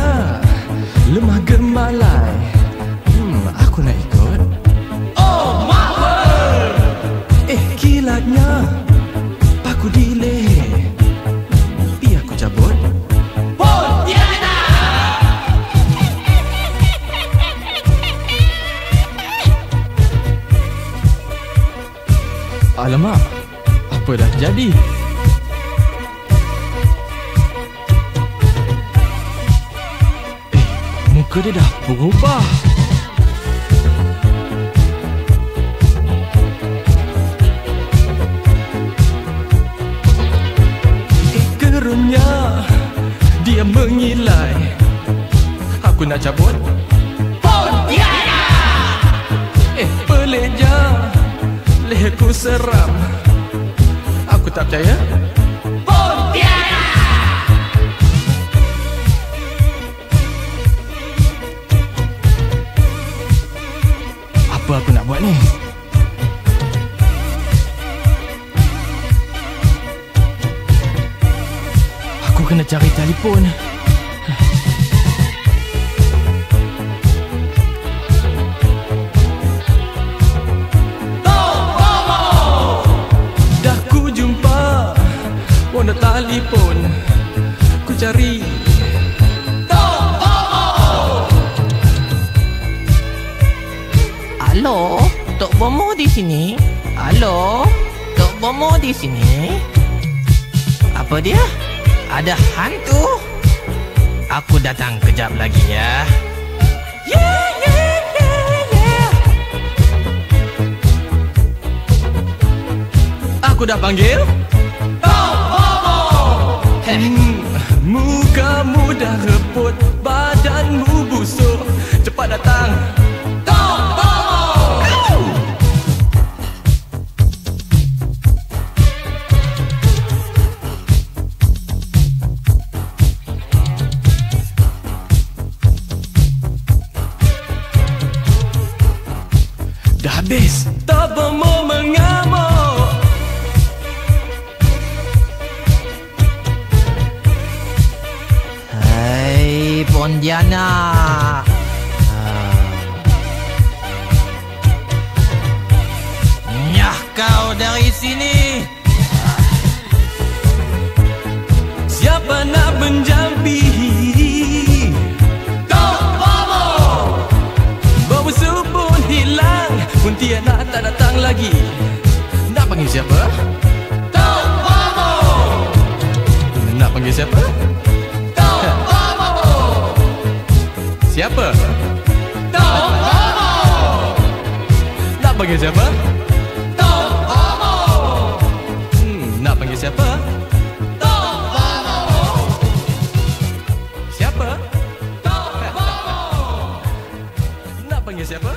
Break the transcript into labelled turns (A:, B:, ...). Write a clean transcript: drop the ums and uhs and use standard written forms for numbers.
A: katanya lemah gemalai. Aku nak ikut. Oh, Marvel! Kilatnya paku di leher. Biar aku cabut. Alamak, apa dah jadi? Muka dia dah berubah. Gerunnya dia mengilai. Aku nak cabut. Peliknya leherku seram. Aku tak percaya. Apa aku nak buat ni? Aku kena cari telefon. Nak telefon, ku cari Tok Bomo.
B: Halo, Tok Bomo di sini. Halo, Tok Bomo di sini. Apa dia? Ada hantu? Aku datang kejap lagi ya.
A: Aku dah panggil. Mukamu dah reput, badanmu busuk. Cepat datang. Tok Bomo! Dah habis. Tok Bomo mengamuk.
B: Pondianak, nyah kau dari sini.
A: Siapa nak menjampi Tok Bomo? Bau busuk pun hilang, Pontianak tak datang lagi. Nak panggil siapa? Tok Bomo! Nak panggil siapa? Siapa? Tok Bomo! Nak panggil siapa? Tok Bomo! Nak panggil siapa? Tok Bomo! Siapa? Tok Bomo! Nak panggil siapa?